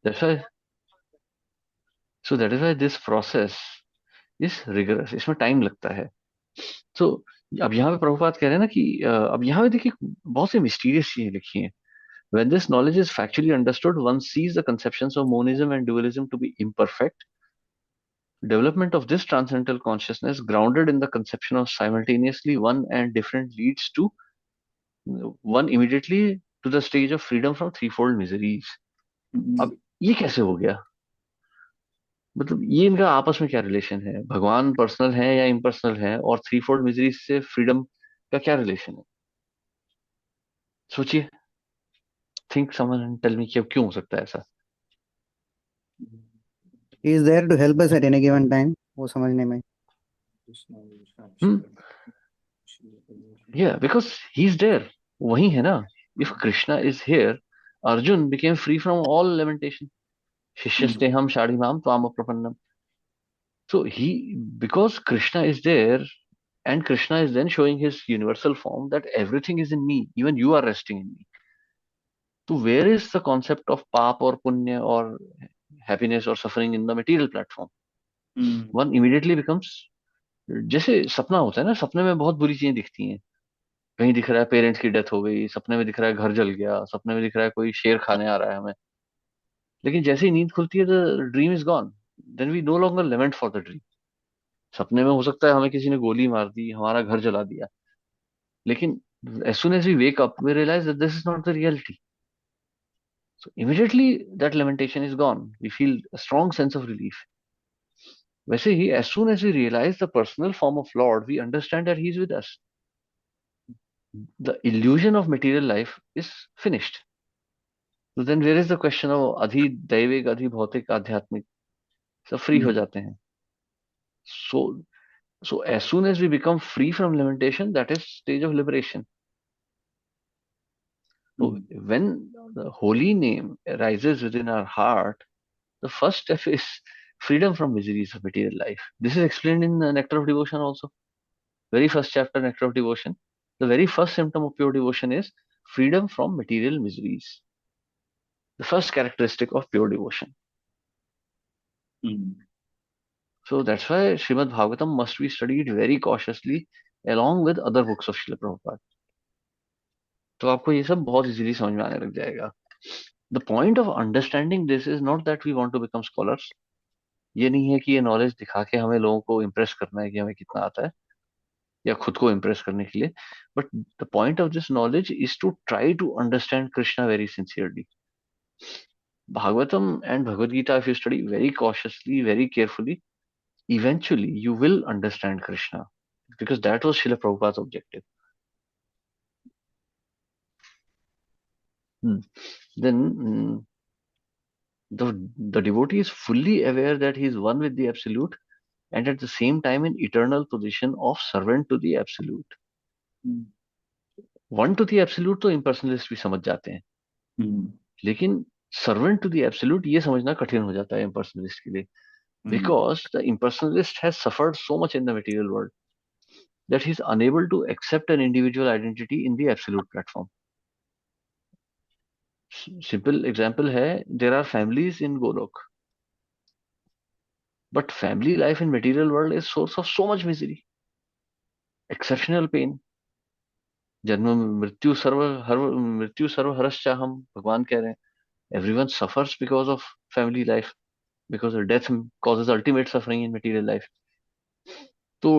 That's why so that is why this process is rigorous, इसमें time लगता है। तो अब यहाँ पे प्रभुपाद कह रहे हैं ना कि अब यहाँ पे देखिए बहुत सी मिस्टीरियस चीजें लिखी हैं। When this knowledge is factually understood, one sees the conceptions of monism and dualism to be imperfect. Development of this transcendental consciousness, grounded in the conception of simultaneously one and different, leads to one immediately to the stage of freedom from threefold miseries. हम्म। अब ये कैसे हो गया? मतलब ये इनका आपस में क्या रिलेशन है? भगवान पर्सनल है या इम्पर्सनल है, और थ्री फोल्ड मिजरीज से फ्रीडम का क्या रिलेशन है? सोचिए, think someone and tell me कि अब क्यों हो सकता है ऐसा। He is there to help us at any given time, वो समझने में। हम्म, या बिकॉज ही इज देयर, वही है ना। If Krishna is here, Arjun became free from all lamentation. शिष्यस्ते हम शाढ़िमाम त्वाम प्रपन्नम। So because Krishna is there, and Krishna is then showing his universal form that everything is in me, even you are resting in me. So where is the concept of pap or punya or happiness or suffering in the material platform? One immediately becomes, जैसे सपना होता है ना, सपने में बहुत बुरी चीजें दिखती हैं। कहीं दिख रहा है पेरेंट्स की डेथ हो गई, सपने में दिख रहा है घर जल गया, सपने में दिख रहा है कोई शेर खाने आ रहा है हमें। लेकिन जैसे ही नींद खुलती है, the dream is gone. Then we no longer lament for the dream. सपने में हो सकता है हमें किसी ने गोली मार दी, हमारा घर जला दिया, लेकिन as soon as we wake up we realize that this is not the reality. So immediately that lamentation is gone, we feel a strong sense of relief. वैसे ही as soon as we realize the personal form of Lord, we understand that he is with us. The illusion of material life is finished. So then where is the question of adhi दैविक adhi भौतिक आध्यात्मिक, सब free हो जाते हैं। So as soon as we become free from lamentation, that is stage of liberation. So when the holy name arises within our heart, the first step is freedom from miseries of material life. This is explained in Nectar of Devotion also. Very first chapter, Nectar of Devotion. The very first symptom of pure devotion is freedom from material miseries. The first characteristic of pure devotion. So that's why Srimad Bhagavatam must be studied very cautiously along with other books of Srila Prabhupada. तो आपको ये सब बहुत easily समझ में आने लग जाएगा। The point of understanding this is not that we want to become scholars. ये नहीं है कि ये नॉलेज दिखा के हमें लोगों को इम्प्रेस करना है कि हमें कितना आता है, या खुद को इम्प्रेस करने के लिए। But the point of this knowledge is to try to understand Krishna very sincerely. Bhagavatam and Bhagavad Gita, if you study very cautiously, very carefully, eventually you will understand Krishna, because that was Srila Prabhupada's objective. Hmm. Then the devotee is fully aware that he is one with the Absolute, and at the same time in eternal position of servant to the Absolute. One two the absolute तो इम्पर्सनलिस्ट भी समझ जाते हैं, लेकिन servant to the absolute ये समझना कठिन हो जाता है इम्पर्सनलिस्ट के लिए, because the इम्पर्सनलिस्ट has suffered so much in the material world that he's unable to accept an individual identity in the absolute platform. Simple example है, there are families in Golok, but family life in material world is source of so much misery, exceptional pain. जन्म मृत्यु सर्व हरश्चाहम, भगवान कह रहे हैं everyone suffers because of family life, because of death causes ultimate suffering in material life. तो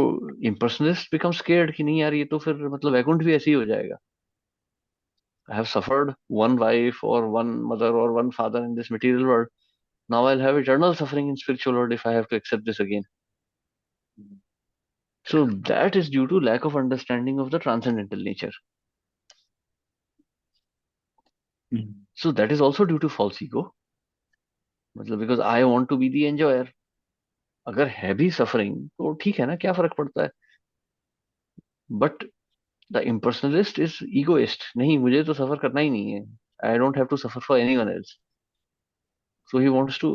impersonalist become scared कि नहीं यार, ये तो फिर मतलब वैकुंठ भी ऐसे ही हो जाएगा। I have suffered one wife or one mother or one father in this material world. Now I'll have eternal suffering in spiritual world if I have to accept this again. So that is due to lack of understanding of the transcendental nature. So that is also due to false ego. मतलब because I want to be the enjoyer. अगर है भी suffering तो ठीक है ना, क्या फर्क पड़ता है। But the impersonalist is egoist, नहीं मुझे तो सफर करना ही नहीं है, I don't have to suffer for anyone else. So he wants to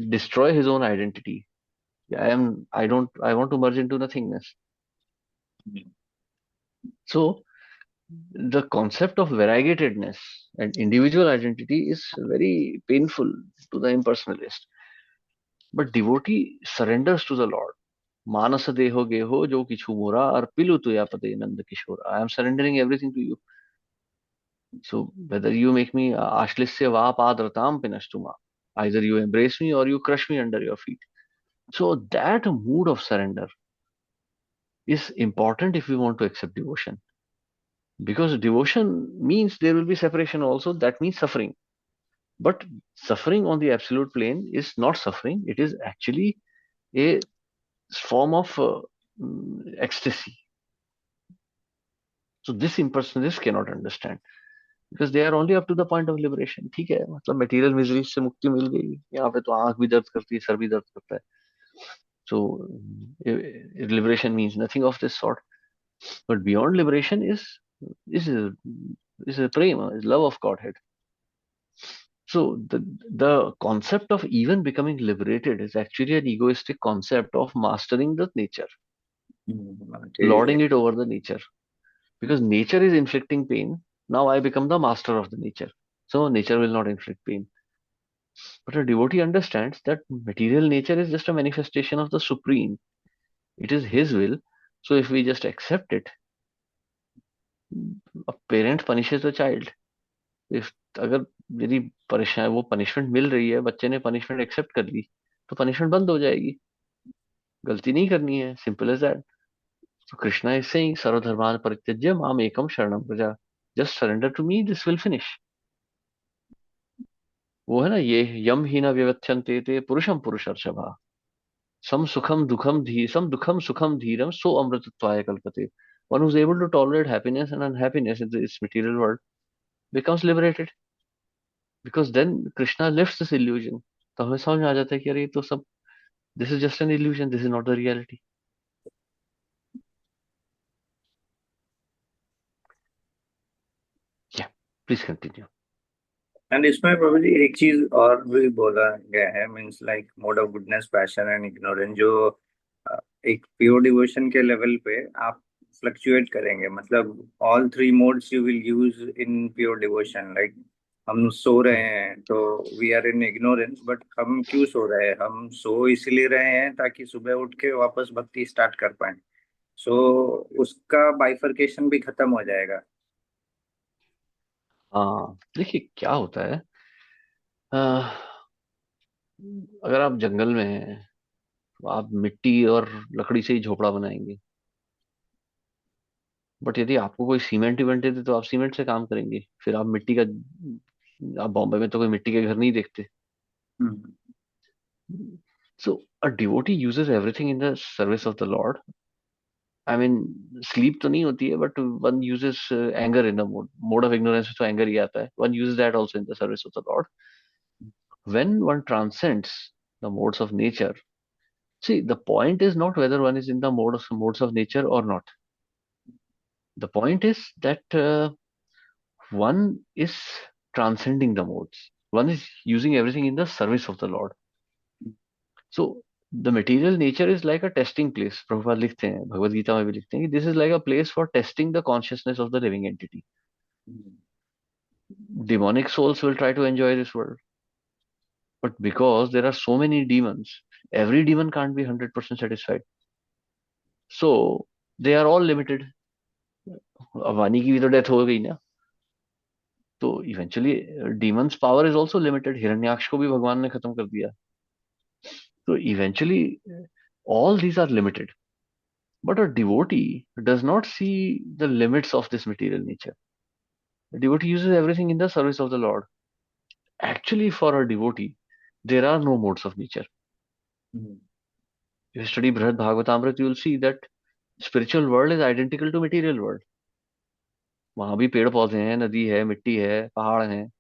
destroy his own identity. I want to merge into nothingness. So The concept of variegatedness and individual identity is very painful to the impersonalist. But devotee surrenders to the Lord. Manasa deho geho jo kichu mora arpilu tuyapade nand kishora. I am surrendering everything to you. So whether you make me ashlisya va padratam pinashtuma, either you embrace me or you crush me under your feet. So that mood of surrender is important if we want to accept devotion. Because devotion means there will be separation also, that means suffering. But suffering on the absolute plane is not suffering, it is actually a form of ecstasy. So this impersonalists cannot understand because they are only up to the point of liberation. ठीक है, मतलब material misery से मुक्ति मिल गई, यहाँ पे तो आंख भी दर्द करती है, सर भी दर्द करता है. So liberation means nothing of this sort. But beyond liberation is a, is a prema, is love of Godhead. So the concept of even becoming liberated is actually an egoistic concept of mastering the nature, Okay. lording it over the nature. Because nature is inflicting pain, now I become the master of the nature. So nature will not inflict pain. But a devotee understands that material nature is just a manifestation of the supreme. It is his will. So if we just accept it, a parent punishes a child. If अगर यदि परेशान वो punishment मिल रही है, बच्चे ने punishment accept कर ली, तो पनिशमेंट बंद हो जाएगी. गलती नहीं करनी है, simple as that. So Krishna is saying, Sarvadharman Parityajya Mam Ekam Sharanam Praja. Just surrender to me, this will finish. वो है ना ये यम ही न व्यवच्छन्ते ते पुरुषम पुरुषर्षभा सम दुखम सुखम धीरम so amritatvaya kalpate. One who's able to tolerate happiness and unhappiness in this material world becomes liberated. Because then Krishna lifts this illusion. तो हमें समझ में आ जाता है कि अरे ये तो सब this is just an illusion, this is not the reality. Yeah, please continue. And इसमें प्रभु जी एक चीज और भी बोला गया है, means like mode of goodness, passion and ignorance, जो अ, एक प्योर डिवोशन के लेवल पे आप फ्लक्चुएट करेंगे, मतलब all three modes you will use in pure devotion. Like हम सो रहे हैं तो we are in ignorance, but हम क्यों सो रहे हैं? हम सो इसलिए रहे हैं ताकि सुबह उठ के वापस भक्ति स्टार्ट कर पाए। सो उसका बाइफर्केशन भी खत्म हो जाएगा। हाँ, देखिए क्या होता है. अह, अगर आप जंगल में हैं तो आप मिट्टी और लकड़ी से ही झोपड़ा बनाएंगे. बट यदि आपको कोई सीमेंट इवेंट दे दे तो आप सीमेंट से काम करेंगे. फिर आप मिट्टी का, आप बॉम्बे में तो कोई मिट्टी के घर नहीं देखते. Hmm. So a devotee uses everything in the service of the lord. I mean sleep तो नहीं होती है but one uses anger in the mode of ignorance. तो एंगर ही आता है. One uses that also in the service of the lord. When one transcends the modes of nature, see, the point is not whether one is in the modes of nature or not. The point is that one is transcending the modes. One is using everything in the service of the Lord. So the material nature is like a testing place. Prabhupada लिखते हैं, भगवद गीता में भी लिखते हैं कि this is like a place for testing the consciousness of the living entity. Demonic souls will try to enjoy this world, but because there are so many demons, every demon can't be 100% satisfied. So they are all limited. अब वानी की भी तो death हो गई ना. तो eventually demons power is also limited. Hiranyaksha को भी भगवान ने खत्म कर दिया. तो eventually all these are limited. But a devotee does not see the limits of this material nature. The devotee uses everything in the service of the Lord. Actually, for a devotee, there are no modes of nature. If you study Brihad Bhagavatamrita, you will see that spiritual world is identical to material world. वहां भी पेड़ पौधे हैं, नदी है, मिट्टी है, पहाड़ हैं.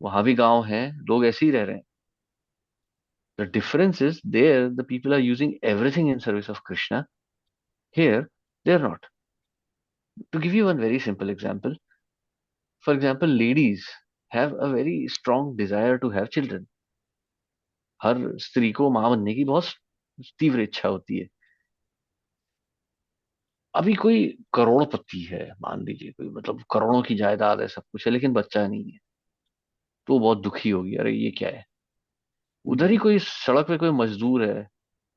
वहां भी गांव हैं, लोग ऐसे ही रह रहे हैं. The difference is there the people are using everything in service of Krishna. Here they are not. To give you one very simple example, for example, ladies have a very strong desire to have children. हर स्त्री को मां बनने की बहुत तीव्र इच्छा होती है. अभी कोई करोड़पति है, मान लीजिए कोई, मतलब करोड़ों की जायदाद है, सब कुछ है, लेकिन बच्चा नहीं है, तो वो बहुत दुखी होगी, अरे ये क्या है। उधर ही कोई सड़क पे कोई मजदूर है,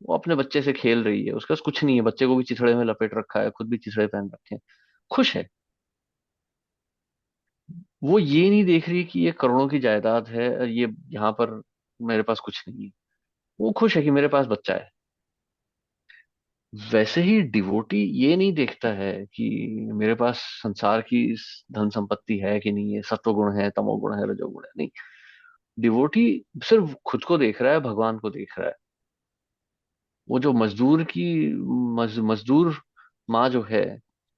वो अपने बच्चे से खेल रही है, उसके पास कुछ नहीं है, बच्चे को भी चिथड़े में लपेट रखा है, खुद भी चिथड़े पहन रखे हैं, खुश है। वो ये नहीं देख रही कि ये करोड़ों की जायदाद है और ये यहाँ पर मेरे पास कुछ नहीं है। वो खुश है कि मेरे पास बच्चा है। वैसे ही डिवोटी ये नहीं देखता है कि मेरे पास संसार की धन संपत्ति है कि नहीं है, सत्व गुण है, तमोगुण है, रजोगुण है, नहीं। डिवोटी सिर्फ खुद को देख रहा है, भगवान को देख रहा है। वो जो मजदूर की मजदूर माँ जो है,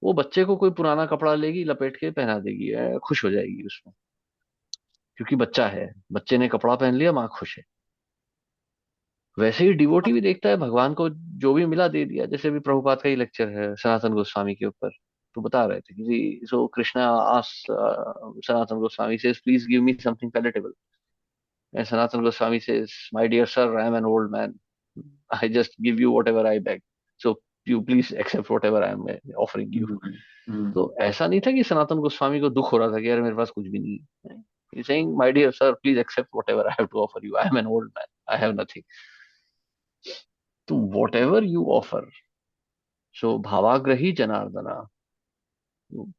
वो बच्चे को कोई पुराना कपड़ा लेगी, लपेट के पहना देगी, खुश हो जाएगी उसमें, क्योंकि बच्चा है, बच्चे ने कपड़ा पहन लिया, माँ खुश है। वैसे ही डिवोटी भी देखता है भगवान को, जो भी मिला दे दिया। जैसे भी प्रभुपाद का ही लेक्चर है सनातन गोस्वामी के ऊपर, तो बता रहे थे कि सो कृष्णा आस सनातन गोस्वामी से please give me something palatable, and Sanatana Goswami से my dear sir, I am an old man, I just give you whatever I beg, so you please accept whatever I am offering you. तो ऐसा नहीं था कि सनातन गोस्वामी को दुख हो रहा था कि यार मेरे पास कुछ भी नहीं है। He's saying, my dear sir, please accept whatever I have to offer you. I am an old man. I have nothing. तो whatever you offer, so bhavagrahi janardana,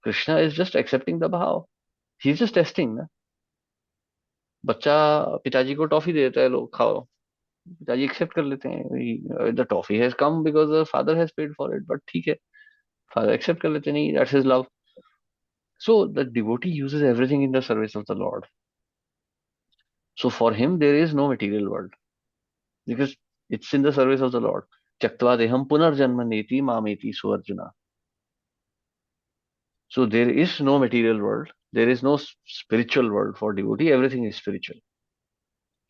Krishna is just accepting the भाव, he is just testing ना। बच्चा पिताजी को toffee दे देता है, लो खाओ, पिताजी एक्सेप्ट कर लेते हैं, the toffee has come because the father has paid for it, but ठीक है, फादर एक्सेप्ट कर लेते हैं, नहीं, that's his love. So the devotee uses everything in the service of the Lord. So for him there is no material world, because it's in the service of the Lord. त्यक्त्वा देहम पुनर्जन्म नेति मामेति सुअर्जुना। So there is no material world. There is no spiritual world for devotee. Everything is spiritual.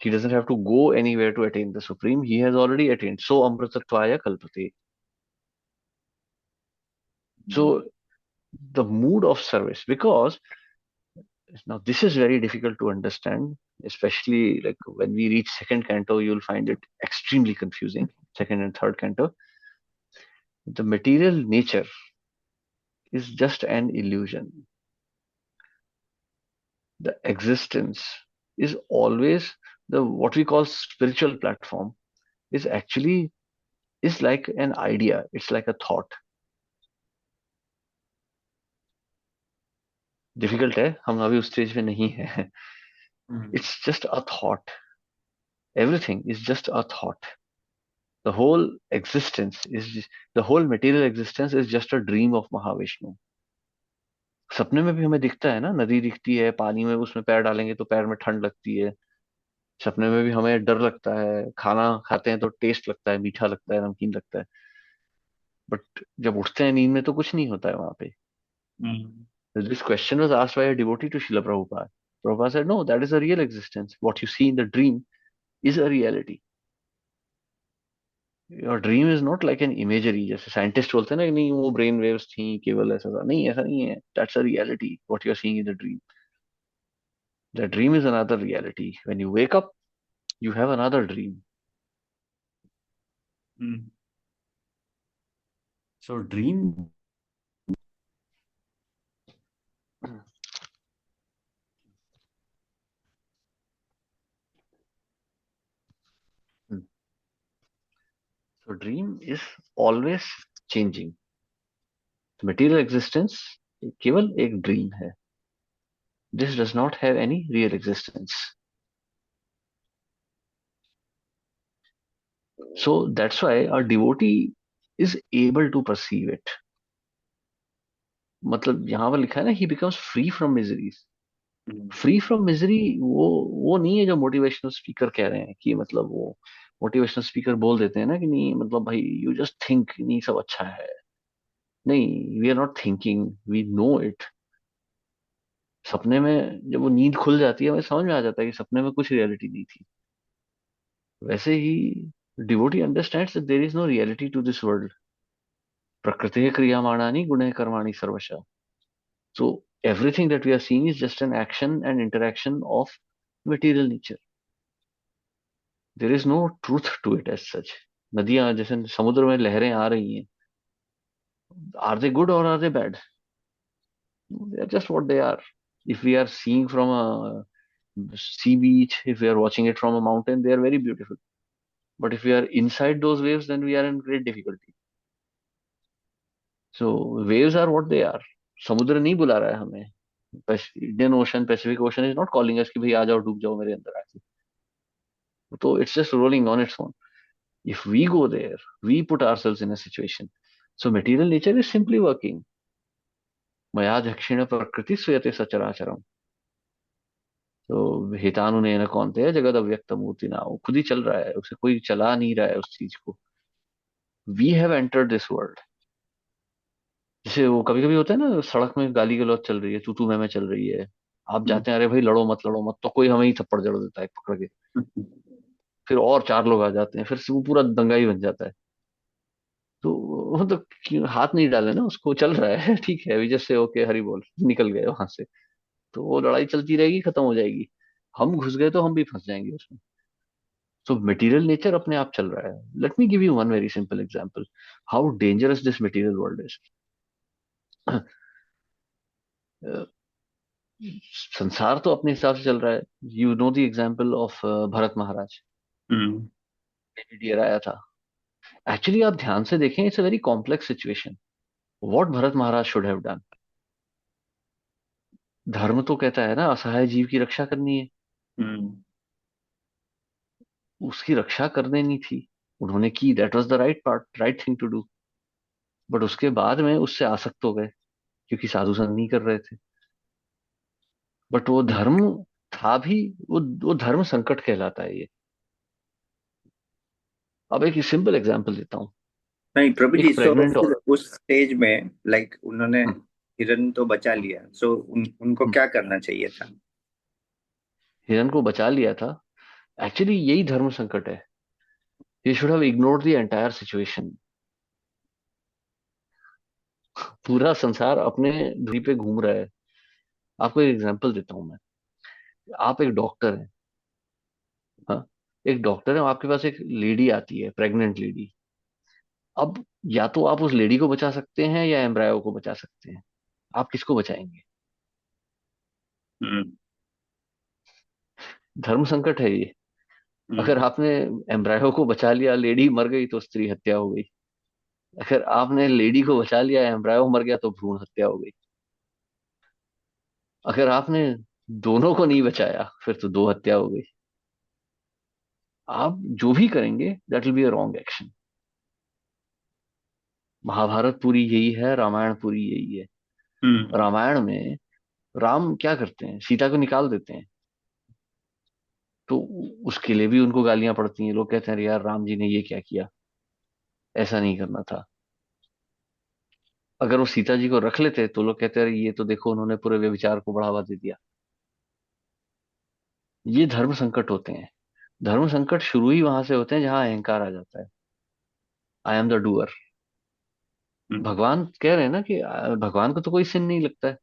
He doesn't have to go anywhere to attain the supreme. He has already attained. So amritatvaya kalpate. So the mood of service, because now this is very difficult to understand, especially like when we reach second canto, you'll find it extremely confusing. Second and third canto, the material nature is just an illusion. The existence is always the what we call spiritual platform is actually is like an idea. It's like a thought. Difficult है, हम अभी उस stage पे नहीं है। It's just a thought, everything is just a thought. The whole existence is the whole material existence is just a dream of Mahavishnu. सपने में भी हमें दिखता है ना, नदी दिखती है, पानी में उसमें पैर डालेंगे तो पैर में ठंड लगती है। सपने में भी हमें डर लगता है, खाना खाते हैं तो टेस्ट लगता है, मीठा लगता है, नमकीन लगता है, बट जब उठते हैं नींद में तो कुछ नहीं होता है वहां पे। This question was asked by a devotee to Srila Prabhupada. Prabhupada said, no, that is a real existence. What you see in the dream is a reality. Your dream is not like an imagery. जैसे scientist बोलते हैं ना कि नहीं वो brain waves थी केवल, ऐसा था नहीं, ऐसा नहीं है। That's a reality. What you are seeing in the dream. The dream is another reality. When you wake up, you have another dream. So dream. So dream is always changing. Material existence केवल एक dream है. This does not have any real existence. So that's why a devotee is able to perceive it. मतलब यहाँ पर लिखा है ना, he becomes free from miseries. Free from misery वो नहीं है जो मोटिवेशनल स्पीकर कह रहे हैं कि मतलब वो मोटिवेशनल स्पीकर बोल देते हैं ना कि नहीं मतलब भाई यू जस्ट थिंक, नहीं सब अच्छा है। नहीं, we are not thinking, we know it. सपने में जब वो नींद खुल जाती है, हमें समझ में आ जाता है कि सपने में कुछ रियलिटी नहीं थी। वैसे ही devotee understands that there is no reality to this world. प्रकृति क्रियमाणानि गुणे कर्माणि सर्वशः। So everything that we are seeing is just an action and interaction of material nature. There is no truth to it as such. नदियां जैसे समुद्र में लहरें आ रही हैं, Are they good or are they bad? They're just what they are. If we are seeing from a sea beach, if we are watching it from a mountain, they are very beautiful. But if we are inside those waves, then we are in great difficulty. So waves are what they are. समुद्र नहीं बुला रहा है हमें. Indian ocean, Pacific ocean is not calling us कि भाई आ जाओ डूब जाओ मेरे अंदर आके. तो it's just rolling on its own. If we go there, we put ourselves in a situation. So material nature is simply working. मया दक्षिण प्रकृति श्रूयते सचराचरम. तो हितानुने न कौन्तेय जगद अव्यक्त मूर्ति ना, वो खुद ही चल रहा है, उसे कोई चला नहीं रहा है उस चीज को. We have entered this world. जैसे वो कभी कभी होता है ना, सड़क में गाली गलौज चल रही है, तू तू मैं चल रही है. आप जाते हैं, अरे भाई लड़ो मत, तो कोई हमें ही थप्पड़ जड़ देता है पकड़ के. फिर और चार लोग आ जाते हैं, फिर से वो पूरा दंगा ही बन जाता है. तो वो तो हाथ नहीं डाले ना, उसको चल रहा है ठीक है, विजय से ओके हरी बोल निकल गए वहां से. तो वो लड़ाई चलती रहेगी, खत्म हो जाएगी. हम घुस गए तो हम भी फंस जाएंगे उसमें. सो मटेरियल नेचर अपने आप चल रहा है. Let me give you one very simple example how dangerous this material world is. संसार तो अपने हिसाब से चल रहा है. You know the example of Bharat Maharaj. Hmm deer आया था. एक्चुअली आप ध्यान से देखें, it's a very complex situation. What Bharat Maharaj should have done. धर्म तो कहता है ना असहाय जीव की रक्षा करनी है. हम्म उसकी रक्षा करने नहीं थी, उन्होंने की. That was the right part, right thing to do. But उसके बाद में उससे आसक्त हो गए, क्योंकि साधु संग नहीं कर रहे थे. बट वो धर्म था भी. वो धर्म संकट कहलाता है ये. अब एक सिंपल एग्जांपल देता हूँ. नहीं प्रभु जी, एक सो प्रेग्नेंट फिर औरत. उस स्टेज में लाइक उन्होंने हम्म, हिरन तो बचा लिया, सो उनको हम्म, क्या करना चाहिए था? हिरन को बचा लिया था. एक्चुअली यही धर्म संकट है. He should have ignored the entire situation. पूरा संसार अपने धुरी पे घूम रहा है. आपको एक एग्जांपल देता हूँ मैं. आप एक डॉक्टर हैं. हाँ, एक डॉक्टर है, आपके पास एक लेडी आती है, प्रेग्नेंट लेडी. अब या तो आप उस लेडी को बचा सकते हैं या एम्ब्रायो को बचा सकते हैं. आप किसको बचाएंगे. हम्म धर्म संकट है ये. अगर हम्म आपने एम्ब्रायो को बचा लिया, लेडी मर गई तो स्त्री हत्या हो गई. अगर आपने लेडी को बचा लिया, एम्ब्रायो मर गया तो भ्रूण हत्या हो गई. अगर आपने दोनों को नहीं बचाया, फिर तो दो हत्या हो गई. आप जो भी करेंगे that will be a wrong action. Mahabharat पूरी यही है, रामायण पूरी यही है. हम्म रामायण में राम क्या करते हैं, सीता को निकाल देते हैं. तो उसके लिए भी उनको गालियां पड़ती हैं. लोग कहते हैं, अरे यार राम जी ने ये क्या किया, ऐसा नहीं करना था. अगर वो सीता जी को रख लेते तो लोग कहते हैं, अरे ये तो देखो उन्होंने पूरे व्यभिचार को बढ़ावा दे दिया. ये धर्म संकट होते हैं. धर्म संकट शुरू ही वहां से होते हैं जहां अहंकार आ जाता है. I am the doer. Hmm भगवान कह रहे हैं ना कि भगवान को तो कोई सिन नहीं लगता है.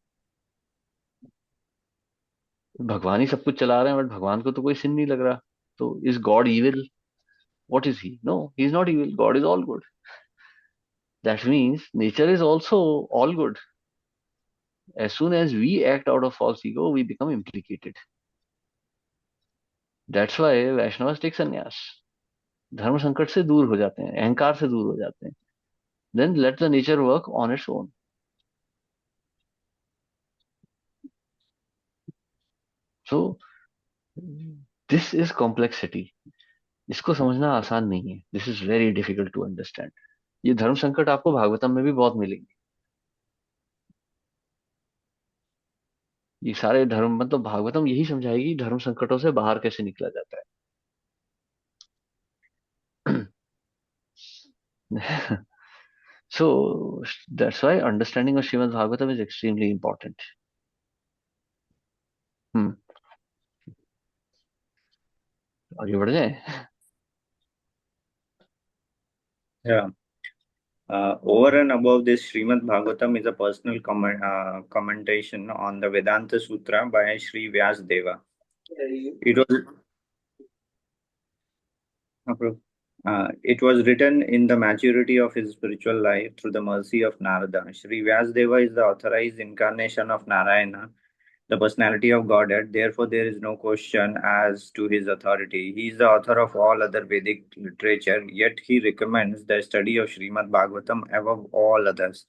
भगवान ही सब कुछ चला रहे हैं, बट भगवान को तो कोई सिन नहीं लग रहा. तो is God evil. What is he. No, he is not evil. God is all good. That means nature is also all good. As soon as we act out of false ego, we become implicated. That's why Vaishnavas take sannyas. धर्म संकट से दूर हो जाते हैं, अहंकार से दूर हो जाते हैं. Then let the nature work on its own. So this is complexity. इसको समझना आसान नहीं है. This is very difficult to understand. ये धर्म संकट आपको भागवतम में भी बहुत मिलेंगे. ये सारे धर्म, मतलब भागवतम यही समझाएगी धर्म संकटों से बाहर कैसे निकला जाता है. So that's why understanding of Srimad Bhagavatam is extremely important. हम्म. आगे बढ़ जाए. Yeah. Over and above this, Srimad Bhagavatam is a personal commentation on the Vedanta Sutra by Sri Vyas Deva. It was. It was written in the maturity of his spiritual life through the mercy of Narada. Sri Vyasdeva is the authorized incarnation of Narayana, the personality of Godhead. Therefore, there is no question as to his authority. He is the author of all other Vedic literature, yet he recommends the study of Srimad Bhagavatam above all others.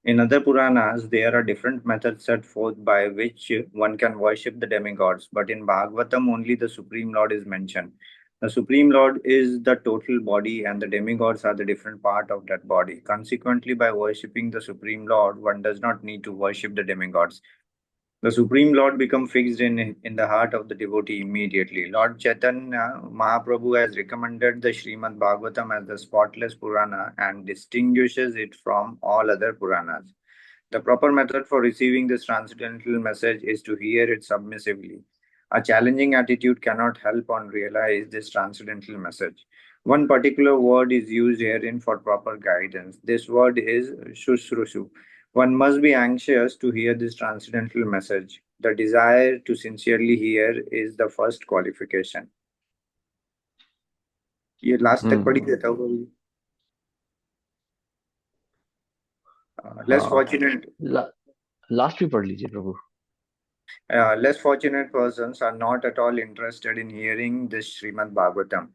In other Puranas, there are different methods set forth by which one can worship the demigods, but in Bhagavatam, only the Supreme Lord is mentioned. The Supreme Lord is the total body, and the demigods are the different part of that body. Consequently, by worshipping the Supreme Lord, one does not need to worship the demigods. The Supreme Lord become fixed in the heart of the devotee immediately. Lord Chaitanya Mahaprabhu has recommended the Srimad Bhagavatam as the spotless Purana and distinguishes it from all other Puranas. The proper method for receiving this transcendental message is to hear it submissively. A challenging attitude cannot help on realize this transcendental message. One particular word is used herein for proper guidance. This word is shushrushu. One must be anxious to hear this transcendental message. The desire to sincerely hear is the first qualification. ये last तक पढ़ी हम्म। देता हूँ less हाँ, fortunate last भी पढ़ लीजिए प्रभु। less fortunate persons are not at all interested in hearing this Srimad Bhagavatam.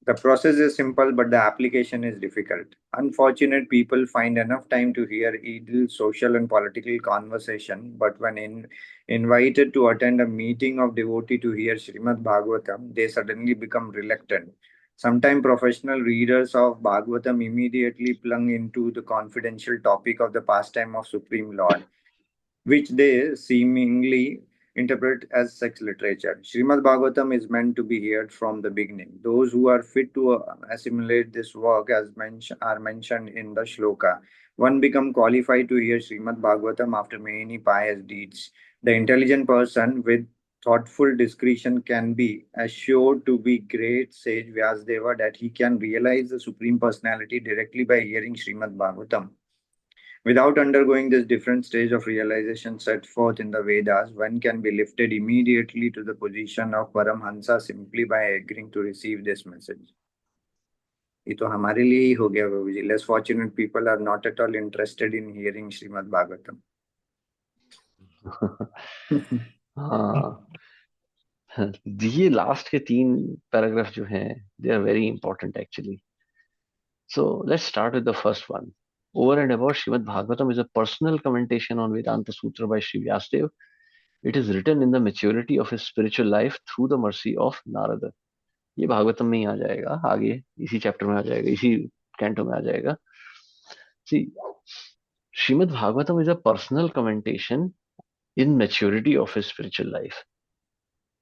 The process is simple, but the application is difficult. Unfortunate people find enough time to hear idle social and political conversation, but when invited to attend a meeting of devotee to hear Srimad Bhagavatam, they suddenly become reluctant. Sometimes professional readers of Bhagavatam immediately plunge into the confidential topic of the pastime of Supreme Lord, which they seemingly interpret as sex literature. Srimad Bhagavatam is meant to be heard from the beginning. Those who are fit to assimilate this work are mentioned in the shloka. One become qualified to hear Srimad Bhagavatam after many pious deeds. The intelligent person with thoughtful discretion can be assured to be great sage Vyasdeva that he can realize the Supreme Personality directly by hearing Srimad Bhagavatam. Without undergoing this different stage of realization set forth in the Vedas, one can be lifted immediately to the position of Paramhansa simply by agreeing to receive this message. ये तो हमारे लिए ही हो गया बाबू जी. Less fortunate people are not at all interested in hearing Srimad Bhagavatam. हाँ, ये last के 3 paragraph जो हैं, they are very important actually. So let's start with the first one. Over and above, Srimad Bhagavatam is a personal commentation on Vedanta Sutra by Sri Vyasadeva. It is written in the maturity of his spiritual life through the mercy of Narada. ये भागवतम में ही आ जाएगा, आगे इसी chapter में आ जाएगा, इसी canto में आ जाएगा। See, Srimad Bhagavatam is a personal commentation in maturity of his spiritual life.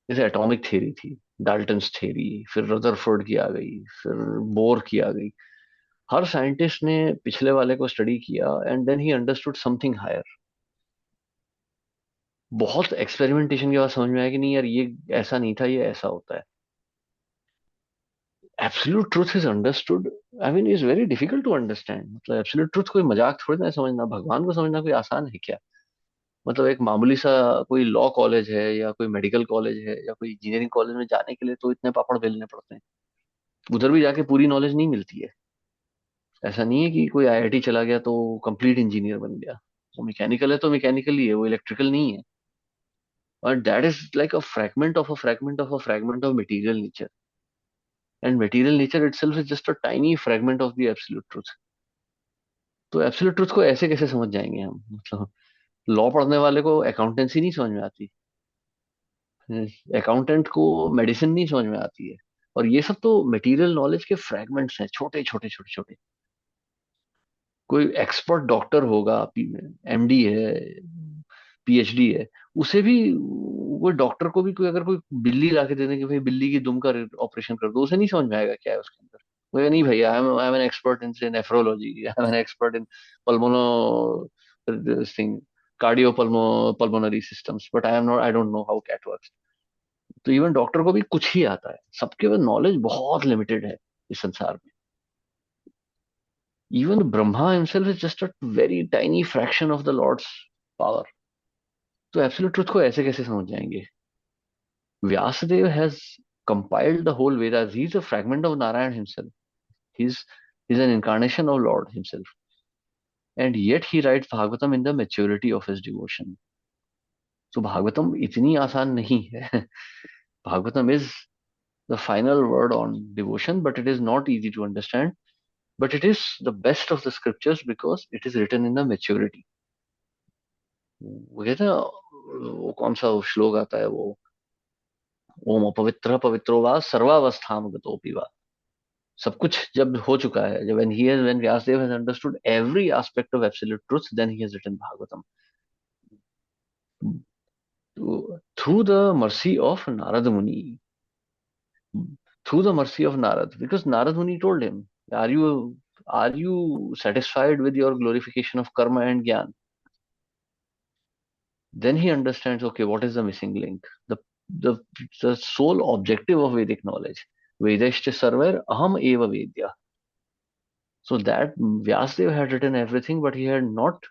जैसे एटॉमिक थ्योरी थी, डाल्टन्स थ्योरी, फिर रदरफोर्ड की आ गई, फिर बोर की आ गई। हर साइंटिस्ट ने पिछले वाले को स्टडी किया and then he understood something higher. बहुत एक्सपेरिमेंटेशन के बाद समझ में आया कि नहीं यार, ये ऐसा नहीं था, ये ऐसा होता है। Absolute truth is understood, I mean is very difficult to understand. मतलब एब्सोल्यूट ट्रूथ कोई मजाक थोड़ी ना है समझना, भगवान को समझना कोई आसान है क्या? मतलब एक मामूली सा कोई लॉ कॉलेज है या कोई मेडिकल कॉलेज है या कोई इंजीनियरिंग कॉलेज में जाने के लिए तो इतने पापड़ बेलने पड़ते हैं। उधर भी जाके पूरी नॉलेज नहीं मिलती है। ऐसा नहीं है कि कोई आईआईटी चला गया तो कंप्लीट इंजीनियर बन गया। वो मैकेनिकल है तो मैकेनिकल ही है, वो इलेक्ट्रिकल नहीं है। और that is like a fragment of a fragment of a fragment of material nature, and material nature itself is just a tiny fragment of the absolute truth. तो एब्सोल्यूट ट्रूथ को ऐसे कैसे समझ जाएंगे हम? मतलब लॉ पढ़ने वाले को अकाउंटेंसी नहीं समझ में आती, अकाउंटेंट को मेडिसिन नहीं समझ में आती है। और ये सब तो मटेरियल नॉलेज के फ्रैगमेंट्स हैं, छोटे छोटे छोटे छोटे। कोई एक्सपर्ट डॉक्टर होगा, एमडी है, पीएचडी है, उसे भी, कोई डॉक्टर को भी कोई अगर कोई बिल्ली ला के दे दे कि भाई बिल्ली की दुम का ऑपरेशन कर दो, उसे नहीं समझ में आएगा क्या है उसके अंदर। वो नहीं भैया, I am an expert in nephrology, I am an expert in pulmono thing, cardio pulmonary systems, but I am not, I don't know how cat works. तो इवन डॉक्टर को भी कुछ ही आता है, सबके नॉलेज बहुत लिमिटेड है इस संसार में। Even Brahma himself is just a very tiny fraction of the Lord's power. तो एब्सोल्यूट ट्रुथ को ऐसे कैसे समझ जाएंगे? Vyasadeva has compiled the whole Vedas. He is a fragment of Narayan himself. He's he's an incarnation of Lord himself. And yet he writes Bhagavatam in the maturity of his devotion. So Bhagavatam इतनी आसान नहीं है. Bhagavatam is the final word on devotion, but it is not easy to understand. But it is the best of the scriptures because it is written in the maturity. वो कहते हैं, वो कौन सा श्लोक आता है वो, ओम अपवित्र पवित्रो वा सर्वावस्थाम गतोपि वा. सब कुछ जब हो चुका है, जब when Vyasdev has understood every aspect of absolute truth, then he has written Bhagavatam. Through the mercy of Narada Muni, through the mercy of Narad, because Narad Muni told him, are you satisfied with your glorification of karma and gyan? Then he understands, okay, what is the missing link? The the sole objective of Vedic knowledge. Vedashcha sarver aham eva vedya. So that Vyasdev had written everything, but he had not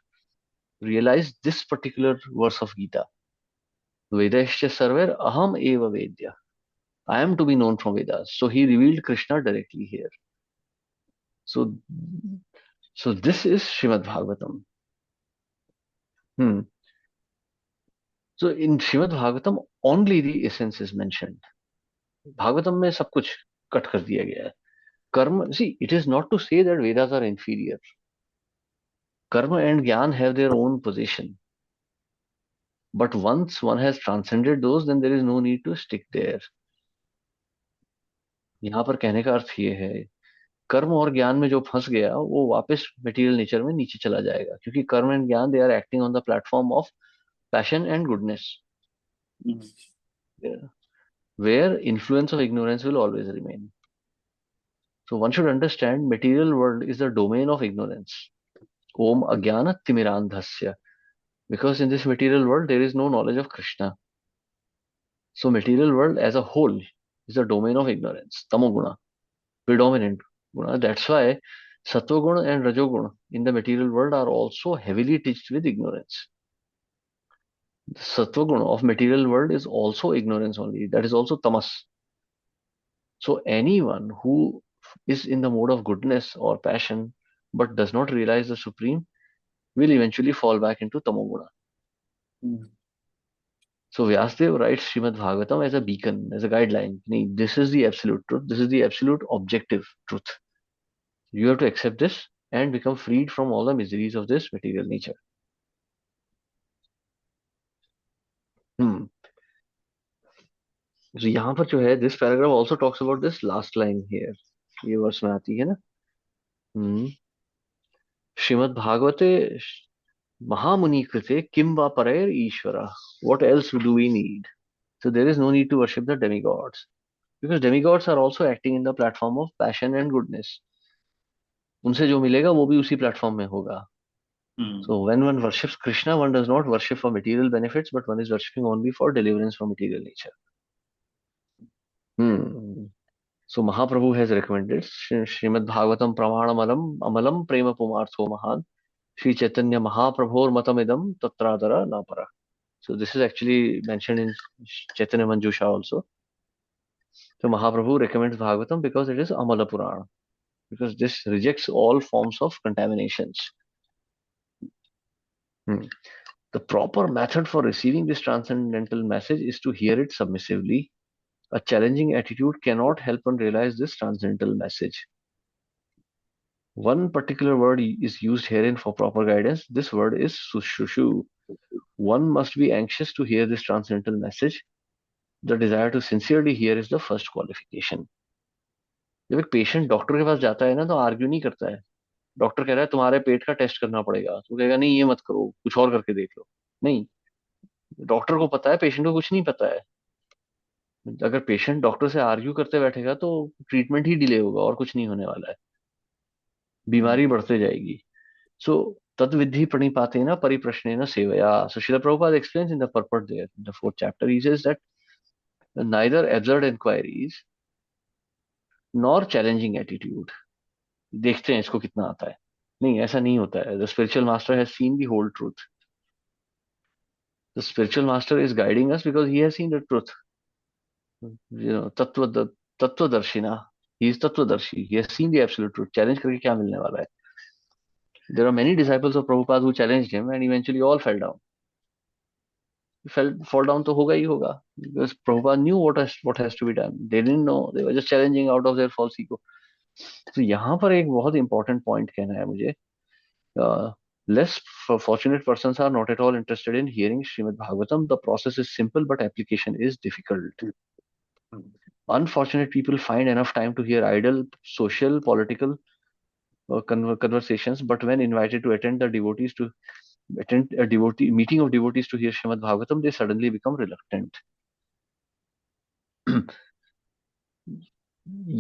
realized this particular verse of Gita. Vedashcha sarver aham eva vedya. I am to be known from Vedas. So he revealed Krishna directly here. So, so this is Srimad Bhagavatam. Hmm. So in Srimad Bhagavatam, only the essence is mentioned. Bhagavatam में सब कुछ cut कर दिया गया है. Karma, see, it is not to say that Vedas are inferior. Karma and Gyan have their own position. But once one has transcended those, then there is no need to stick there. यहाँ पर कहने का अर्थ ये है, कर्म और ज्ञान में जो फंस गया वो वापस मटेरियल नेचर में नीचे चला जाएगा, क्योंकि karma and jnana they are acting on the platform of passion and goodness, where influence of ignorance will always remain. So one should understand material world is the domain of ignorance. Om Agyana Timirandhasya. Because in this material world there is no knowledge of Krishna. So material world as a whole is the domain of ignorance. Tamoguna, predominant guna. That's why Sattva and Rajoguna in the material world are also heavily tinged with ignorance. The Sattva of material world is also ignorance only. That is also tamas. So anyone who is in the mode of goodness or passion but does not realize the supreme will eventually fall back into tamoguna. So Vyasdev writes Srimad Bhagavatam as a beacon, as a guideline. This is the absolute truth. This is the absolute objective truth. You have to accept this and become freed from all the miseries of this material nature. So यहाँ पर जो है, this paragraph also talks about this last line here. ये वर्ष में आती है ना. श्रीमद् भागवते महामुनि कृते किम वा परैर ईश्वरा. What else do we need? So there is no need to worship the demigods, because demigods are also acting in the platform of passion and goodness. उनसे जो मिलेगा वो भी उसी प्लेटफॉर्म में होगा. So when one worships Krishna, one does not worship for material benefits, but one is worshipping only for deliverance from material nature. So Mahaprabhu has recommended Srimad Bhagavatam Pramanamalam Amalam Prema Pumartho Mahan Sri Chaitanya Mahaprabhor Matamidam Tatradara Napara. So this is actually mentioned in Chaitanya Manjusha also. So Mahaprabhu recommends Bhagavatam because it is Amala Purana, because this rejects all forms of contaminations. The proper method for receiving this transcendental message is to hear it submissively. A challenging attitude cannot help one realize this transcendental message. One particular word is used herein for proper guidance. This word is sushushu. One must be anxious to hear this transcendental message. The desire to sincerely hear is the first qualification. जब एक patient doctor के पास जाता है ना, तो argue नहीं करता है. डॉक्टर कह रहा है तुम्हारे पेट का टेस्ट करना पड़ेगा, तो कहेगा नहीं ये मत करो, कुछ और करके देख लो. नहीं, डॉक्टर को पता है, पेशेंट को कुछ नहीं पता है. अगर पेशेंट डॉक्टर से आर्ग्यू करते बैठेगा तो ट्रीटमेंट ही डिले होगा और कुछ नहीं होने वाला है, बीमारी बढ़ते जाएगी. सो तद्विधि प्रणिपातेन परिप्रश्नेन सेवया. So Srila Prabhupada explains in the purport there, in the fourth chapter, he says that neither absurd inquiries nor challenging attitude. देखते हैं इसको कितना आता है. नहीं, ऐसा नहीं होता है. The spiritual master has seen the whole truth. The spiritual master is guiding us because he has seen the truth. Tattva darshina. He is तत्वदर्शी, he has seen the absolute truth. Challenge करके क्या मिलने वाला है? There are many disciples of Prabhupada who challenged him and eventually all fell down. Fall down तो होगा ही होगा, because Prabhupada knew what has to be done. They didn't know, they were just challenging out of their false ego. तो यहाँ पर एक बहुत important point कहना है मुझे। Less fortunate persons are not at all interested in hearing Srimad Bhagavatam. The process is simple, but application is difficult. Unfortunate people find enough time to hear idle social, political conversations, but when invited to attend a devotee meeting of devotees to hear Srimad Bhagavatam, they suddenly become reluctant.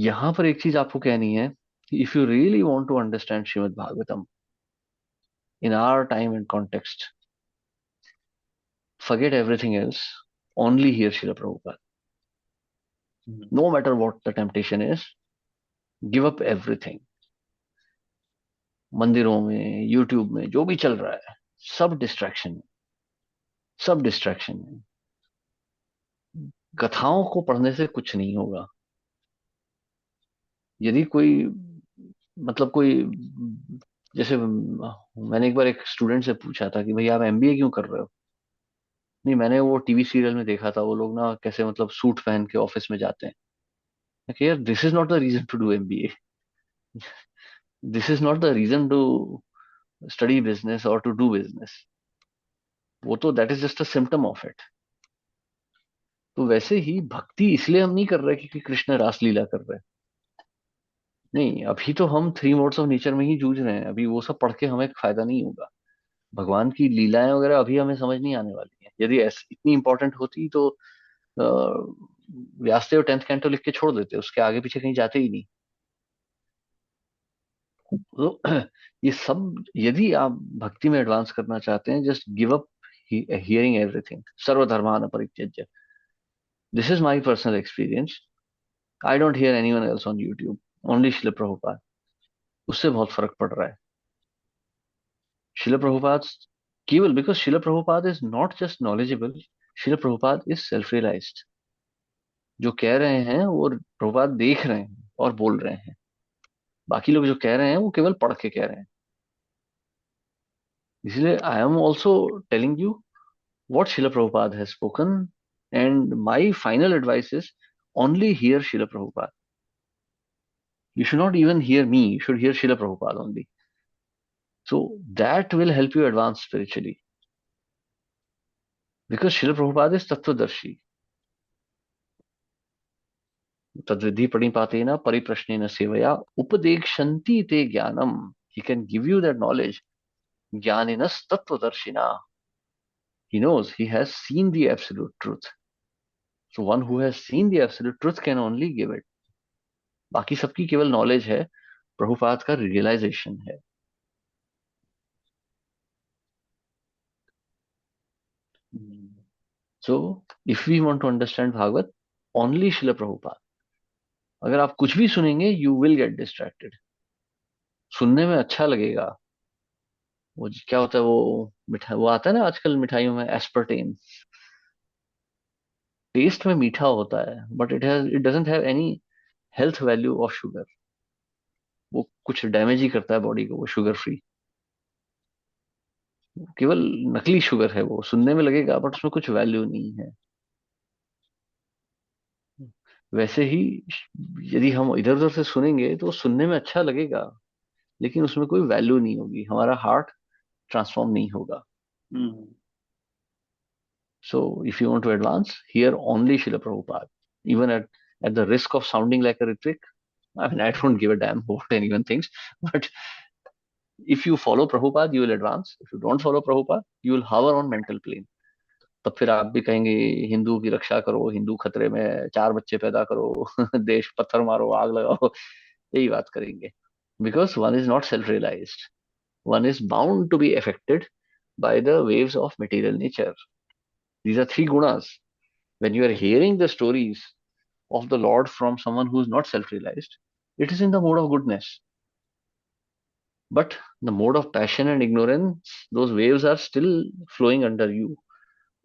यहाँ पर एक चीज आपको कहनी है, if you really want to understand Srimad Bhagavatam in our time and context, forget everything else, only hear Srila Prabhupada. No matter what the temptation is, give up everything. मंदिरों में, YouTube में जो भी चल रहा है, सब डिस्ट्रैक्शन है, सब डिस्ट्रैक्शन है। कथाओं को पढ़ने से कुछ नहीं होगा। यदि कोई, मतलब कोई, जैसे मैंने एक बार एक स्टूडेंट से पूछा था कि भाई आप एमबीए क्यों कर रहे हो? नहीं, मैंने वो टीवी सीरियल में देखा था, वो लोग ना कैसे मतलब सूट पहन के ऑफिस में जाते हैं। मैं कहा, यार this is not the reason to do MBA, this is not the reason to study business और टू डू बिजनेस। वो तो that is just a symptom of it. तो वैसे ही भक्ति इसलिए हम नहीं कर रहे क्योंकि कृष्ण रासलीला कर रहे हैं। नहीं, अभी तो हम थ्री मोड्स ऑफ नेचर में ही जूझ रहे हैं, अभी वो सब पढ़ के हमें फायदा नहीं होगा। भगवान की लीलाएं वगैरह अभी हमें समझ नहीं आने वाली है। यदि ऐसी इतनी इंपॉर्टेंट होती तो व्यासदेव 10th कैंटो लिख के छोड़ देते, उसके आगे पीछे कहीं जाते ही नहीं। तो ये सब, यदि आप भक्ति में एडवांस करना चाहते हैं, just give up hearing everything, सर्वधर्मान परित्यज्य। This is my personal experience. I don't hear anyone else on YouTube, only Srila Prabhupada. उससे बहुत फर्क पड़ रहा है। शिल प्रभुपाद केवल, बिकॉज शिल Prabhupada is not just knowledgeable, शिल प्रभुपाद इज सेल्फ रियलाइज्ड। जो कह रहे हैं वो प्रभुपाद देख रहे हैं और बोल रहे हैं। बाकी लोग जो कह रहे हैं वो केवल पढ़ के कह रहे हैं। इसलिए I am also telling you what Srila Prabhupada has spoken, and my final advice is only hear Srila Prabhupada. You should not even hear me, you should hear Srila Prabhupada only. So that will help you advance spiritually. Because Srila Prabhupada is Tattvadarshi. तद्विधि प्रणिपातेन परिप्रश्नेन सेवया उपदेक्षन्ति ते ज्ञानम. He can give you that knowledge. Jnaninas Tattvadarshina. He knows, he has seen the absolute truth. So one who has seen the absolute truth can only give it. बाकी सबकी केवल knowledge है, प्रभुपाद का realization है. So if we want to understand Bhagavat, only Srila Prabhupada. अगर आप कुछ भी सुनेंगे यू विल गेट डिस्ट्रैक्टेड. सुनने में अच्छा लगेगा, वो क्या होता है, वो मिठा वो आता है ना आजकल मिठाइयों में, एस्पर्टेन. टेस्ट में मीठा होता है, but it doesn't have any health value of sugar. वो कुछ डैमेज ही करता है बॉडी को, वो शुगर फ्री, केवल नकली शुगर है. वो सुनने में लगेगा बट उसमें कुछ वैल्यू नहीं है. वैसे ही यदि हम इधर उधर से सुनेंगे तो सुनने में अच्छा लगेगा, लेकिन उसमें कोई वैल्यू नहीं होगी, हमारा हार्ट ट्रांसफॉर्म नहीं होगा. So if you want to advance, hear only Srila Prabhupada. Even at the risk of sounding like a Ritvik, I mean, I don't give a damn what anyone thinks, but if you follow Prabhupada, you will advance. If you don't follow Prabhupada, you will hover on mental plane. तब फिर आप भी कहेंगे हिंदू की रक्षा करो, हिंदू खतरे में, चार बच्चे पैदा करो, देश पत्थर मारो, आग लगाओ, यही बात करेंगे. Because one is not self-realized. One is bound to be affected by the waves of material nature. These are three gunas. When you are hearing the stories of the Lord from someone who is not self-realized, it is in the mode of goodness. But the mode of passion and ignorance, those waves are still flowing under you.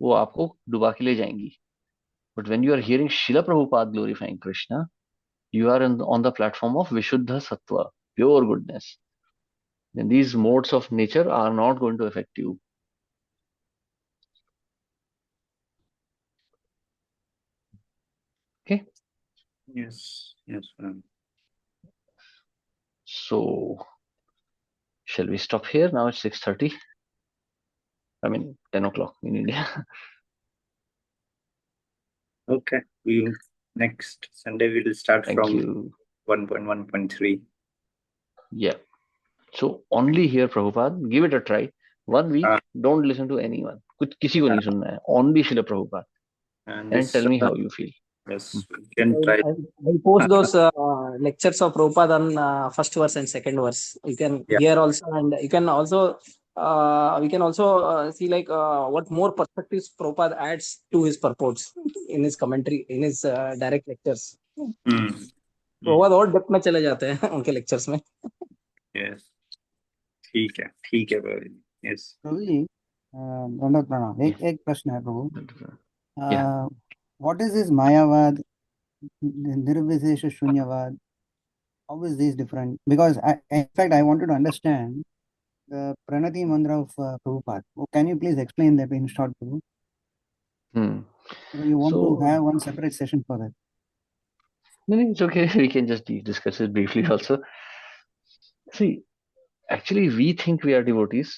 वो आपको डुबा के ले जाएंगी. But when you are hearing Srila Prabhupada glorifying Krishna, you are on the platform of Vishuddha Sattva, pure goodness. Then these modes of nature are not going to affect you. Okay. Yes, yes, ma'am. So shall we stop here? Now it's 6:30. I mean 10 o'clock in India. Okay. Next Sunday we will start Thank from you. 1.1.3. Yeah. So only here, Prabhupada, give it a try. 1 week, Uh, don't listen to anyone. कुछ किसी को नहीं सुनना है. Only Srila Prabhupada. and And this tell me how you feel. yes, we can try. I'll post those lectures of Prabhupada on first verse and second verse. You can Yeah. hear also, and you can also we can also see like what more perspectives Prabhupada adds to his purports in his commentary, in his direct lectures. Hmm. Prabhupada और depth में चले जाते हैं उनके lectures में. Yes. ठीक है बाबा जी. Yes. प्रभु जी दंडवत प्रणाम. एक प्रश्न है प्रभु. Yeah. What is this Mayavad, Nirvishesha Shunyavad? How is this different? Because in fact, I wanted to understand the Pranati Mantra of Prabhupada. Can you please explain that in short, Prabhu? You want to have one separate session for that? No, it's okay. We can just discuss it briefly also. See, actually, we think we are devotees.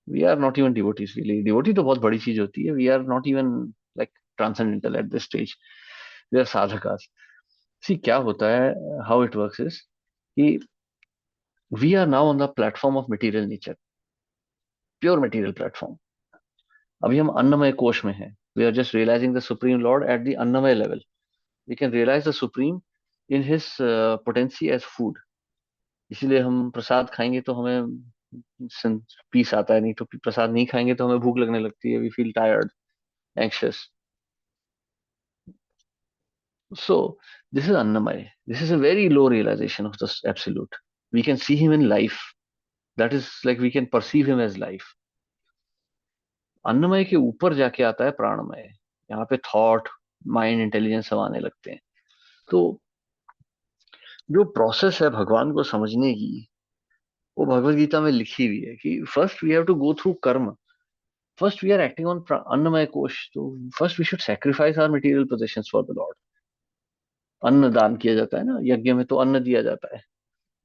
We are not even devotees, really. Devotee तो बहुत बड़ी चीज होती है. We are not even like transcendental at this stage. We are sadhakas. See, क्या होता है? How it works is कि we are now on the platform of material nature, pure material platform. अभी हम अन्नमय कोश में हैं. We are just realizing the Supreme Lord at the अन्नमय level. We can realize the Supreme in his potency as food. इसीलिए हम प्रसाद खाएंगे तो हमें पीस आता है, नहीं तो प्रसाद नहीं खाएंगे तो हमें भूख लगने लगती है. We feel tired, anxious. So this is Annamaya. This is a very low realization of the absolute. We can see him in life. That is like we can perceive him as life. अन्नमय के ऊपर जाके आता है प्राणमय. यहाँ पे thought, mind, intelligence सब आने लगते हैं. तो जो प्रोसेस है भगवान को समझने की, वो भगवत गीता में लिखी हुई है कि first we have to go through karma. First we are acting on annamaya kosha. तो first we should sacrifice our material possessions for the lord. अन्न दान किया जाता है ना यज्ञ में, तो अन्न दिया जाता है.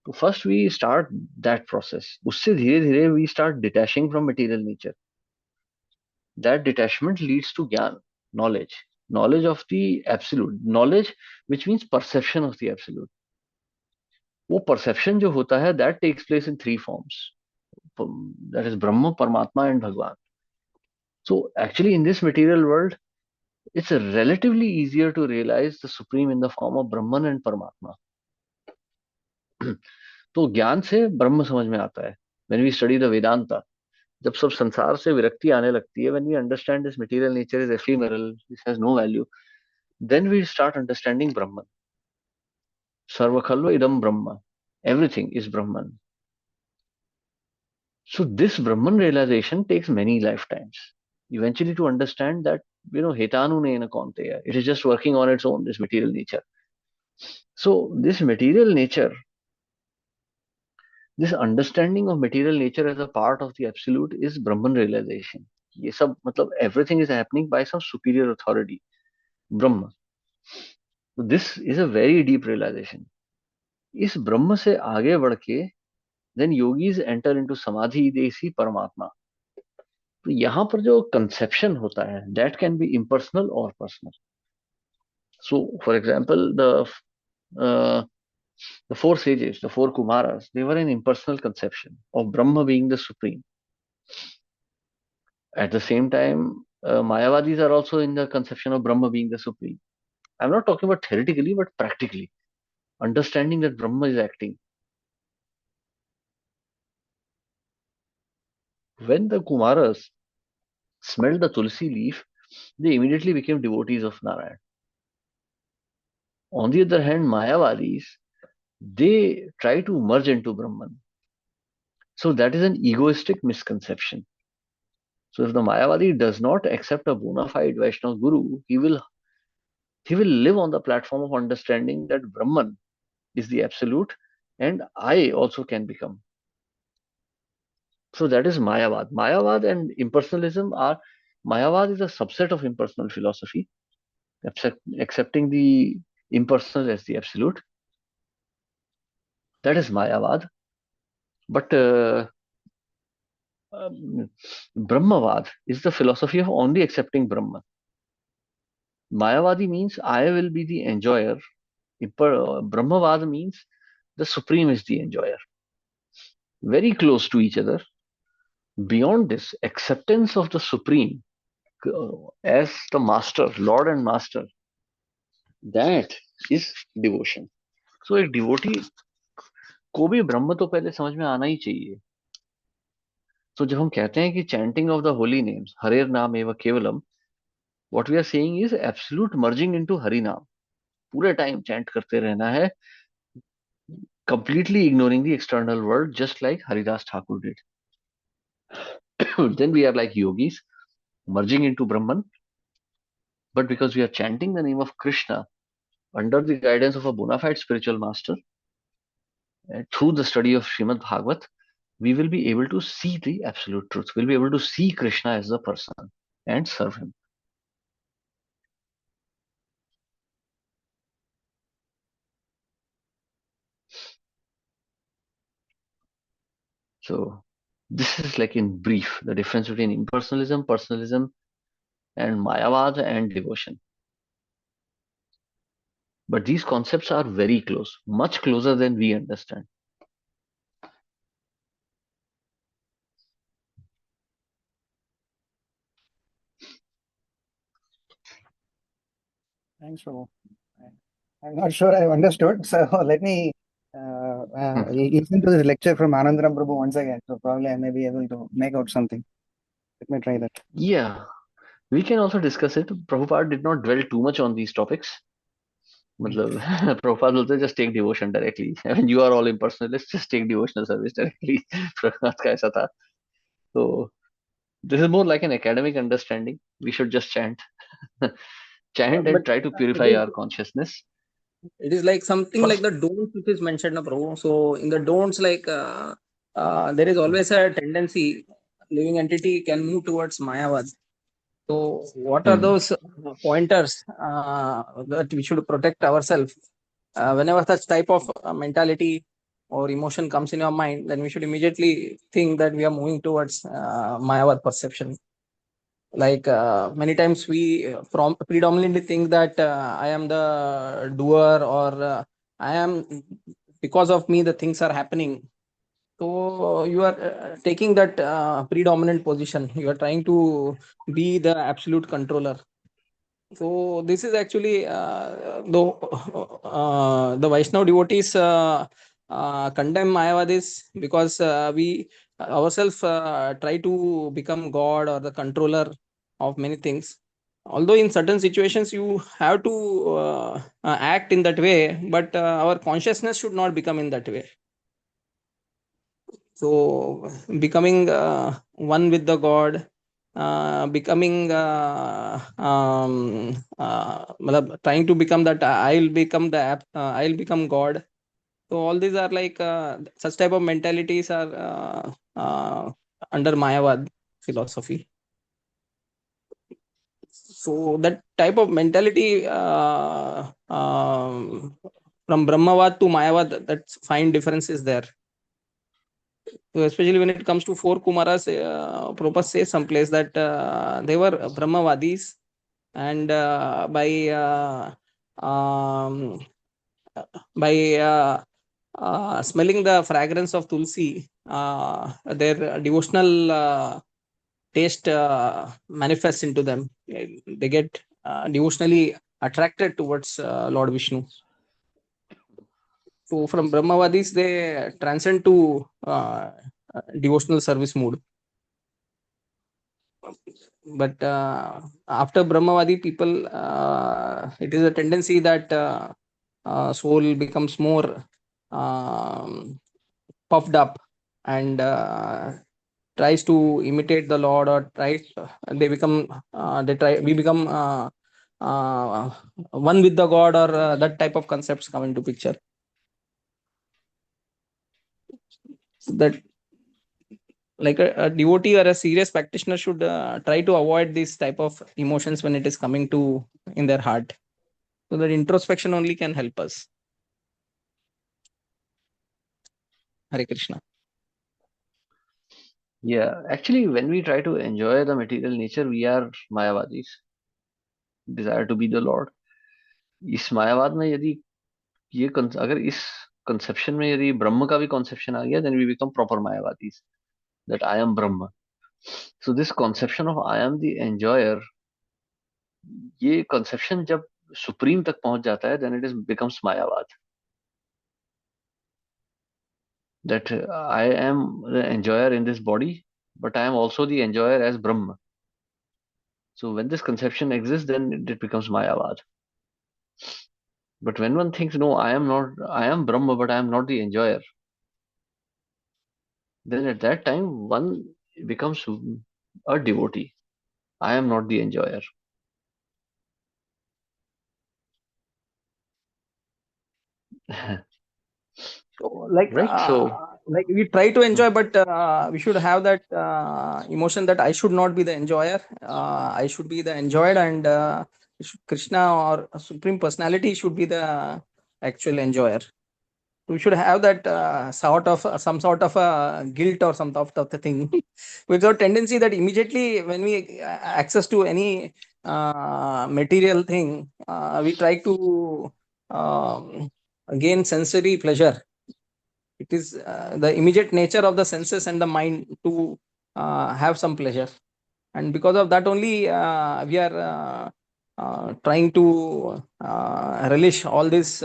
तो first we start that process. उससे धीरे धीरे we start detaching from material nature. That detachment leads to gyan, knowledge of the absolute, knowledge which means perception of the absolute. वो perception जो होता है that takes place in three forms, that is Brahma, Paramatma and Bhagwan. So actually in this material world it's relatively easier to realize the supreme in the form of Brahman and Paramatma. तो ज्ञान से ब्रह्म समझ में आता है. when we study the Vedanta, जब सब संसार से विरक्ति आने लगती है, when we understand this material nature is ephemeral, this has no value, then we start understanding Brahman. Sarva khalva idam Brahma. Everything is Brahman. So this Brahman realization takes many lifetimes. Eventually to understand that, hetanu nena kaunteya. It is just working on its own, this material nature. So this material nature, this understanding of material nature as a part of the absolute is Brahman realization. ये सब मतलब everything is happening by some superior authority, Brahma. So this is a very deep realization. इस ब्रह्म से आगे बढ़ के then yogis enter into samadhi, they see Paramatma. तो यहाँ पर जो conception होता है that can be impersonal or personal. So for example the four sages, the four Kumaras, they were an impersonal conception of Brahma being the supreme. At the same time, Mayavadis are also in the conception of Brahma being the supreme. I'm not talking about theoretically, but practically. Understanding that Brahma is acting. When the Kumaras smelled the tulsi leaf, they immediately became devotees of Narayan. On the other hand, Mayavadis, they try to merge into Brahman. So that is an egoistic misconception. So if the Mayavadi does not accept a bona fide Vaishnava guru, he will live on the platform of understanding that Brahman is the absolute, and I also can become. So that is Mayavad. Mayavad and impersonalism are, Mayavad is a subset of impersonal philosophy, accepting the impersonal as the absolute. That is Mayavad. But Brahmavad is the philosophy of only accepting Brahma. Mayavadi means I will be the enjoyer. Brahmavad means the supreme is the enjoyer. Very close to each other. Beyond this, acceptance of the supreme as the master, Lord and Master, that is devotion. So एक devotee को भी ब्रह्म तो पहले समझ में आना ही चाहिए. तो जब हम कहते हैं कि chanting of the holy names, हरेर नाम एव केवलम, what we are saying is absolute merging into Hari naam. पूरे टाइम चैंट करते रहना है, completely ignoring the external world, just like Haridas Thakur did. Then we are like yogis, merging into Brahman. But because we are chanting the name of Krishna under the guidance of a bona fide spiritual master, through the study of Srimad Bhagavat, we will be able to see the absolute truth. We'll be able to see Krishna as a person and serve him. So this is like in brief the difference between impersonalism, personalism, and Mayavad and devotion. But these concepts are very close, much closer than we understand. Thanks, Prabhu. I'm not sure I've understood. So let me listen to this lecture from Anandaram Prabhu once again. So probably I may be able to make out something. Let me try that. Yeah, we can also discuss it. Prabhupada did not dwell too much on these topics. मतलब Prabhupada बोलते just take devotion directly. I mean, you are all impersonalists, just take devotional service directly. Prahlad का ऐसा था. So this is more like an academic understanding. We should just chant, chant and But try to purify it is, our consciousness. it is like something like First, the don'ts which is mentioned, na Prabhu. So in the don'ts, like there is always a tendency living entity can move towards Mayavad. So what are those pointers that we should protect ourselves? Whenever such type of mentality or emotion comes in your mind, then we should immediately think that we are moving towards Mayavad perception. Like many times we predominantly think that I am the doer, or I am, because of me the things are happening. So you are taking that predominant position. You are trying to be the absolute controller. So this is actually the Vaishnava devotees condemn Mayavadis because we ourselves try to become God or the controller of many things. Although in certain situations you have to act in that way, but our consciousness should not become in that way. So becoming one with the God, becoming trying to become that I'll become I'll become God. So all these are like such type of mentalities are under Mayavad philosophy. So that type of mentality from Brahmavad to Mayavad, that fine difference is there. So especially when it comes to four Kumaras, Prabhupada says someplace that they were Brahmavadis, and by smelling the fragrance of Tulsi, their devotional taste manifests into them. They get devotionally attracted towards Lord Vishnu. So from Brahmavadis, they transcend to devotional service mode. But after Brahmavadi people, it is a tendency that soul becomes more puffed up and tries to imitate the Lord, or we become one with the God, or that type of concepts come into picture. So that like a devotee or a serious practitioner should try to avoid this type of emotions when it is coming to in their heart. So that introspection only can help us. Hare Krishna. Yeah, actually, when we try to enjoy the material nature, we are Mayavadis, desire to be the Lord. इस मायावाद में यदि अगर इस conception में यदि ब्रह्म का भी conception आ गया, then we become proper Mayavadis, that I am Brahma. So this conception of I am the enjoyer, ये conception जब सुप्रीम तक पहुंच जाता है, then it is becomes मायावाद. That I am the enjoyer in this body, but I am also the enjoyer as Brahma. So when this conception exists, then it becomes Mayavad. But when one thinks, no, I am Brahma, but I am not the enjoyer, then at that time one becomes a devotee. I am not the enjoyer. So, like Right? like we try to enjoy, but we should have that emotion that I should not be the enjoyer. I should be the enjoyed, and Krishna or Supreme Personality should be the actual enjoyer. We should have that some sort of a guilt or some sort of the thing. Without tendency that immediately when we access to any material thing, we try to gain sensory pleasure. It is the immediate nature of the senses and the mind to have some pleasure, and because of that only we are trying to relish all these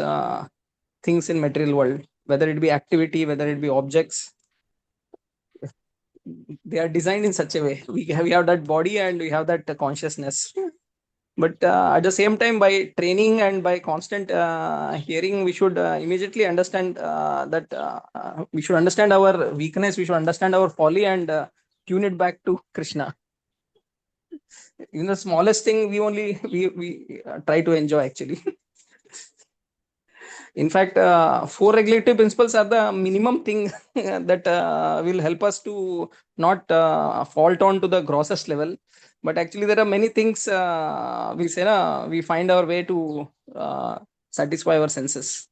things in material world, whether it be activity, whether it be objects. They are designed in such a way. We have that body and we have that consciousness, but at the same time, by training and by constant hearing, we should immediately understand that we should understand our weakness, we should understand our folly, and tune it back to Krishna. In the smallest thing, we try to enjoy actually. In fact, four regulative principles are the minimum thing that will help us to not fault on to the grossest level. But actually, there are many things we say, we find our way to satisfy our senses.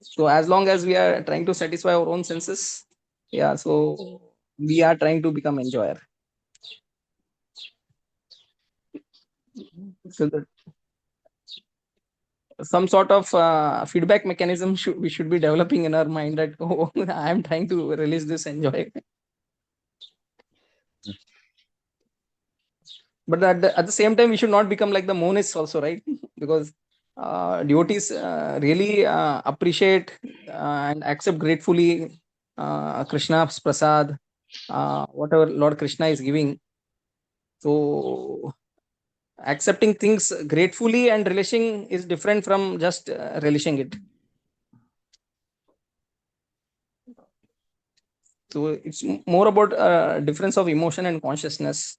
So as long as we are trying to satisfy our own senses, yeah, so we are trying to become enjoyer. So that some sort of feedback mechanism we should be developing in our mind that, oh, I am trying to release this enjoy. But at the same time, we should not become like the monists also, right? Because devotees really appreciate and accept gratefully Krishna's prasad, whatever Lord Krishna is giving. So accepting things gratefully and relishing is different from just relishing it. So it's more about difference of emotion and consciousness.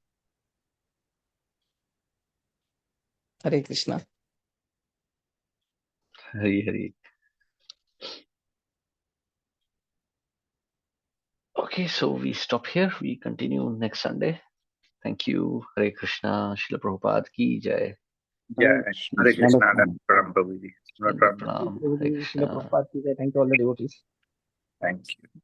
Hare Krishna. Hari Hari. Okay, so we stop here. We continue next Sunday. Thank you. Hare Krishna. Srila Prabhupada ki jai. Yeah, Hare Krishna, Krishna. Prabhuji. No problem. Pranam. Hare Krishna. Thank you all the devotees. Thank you.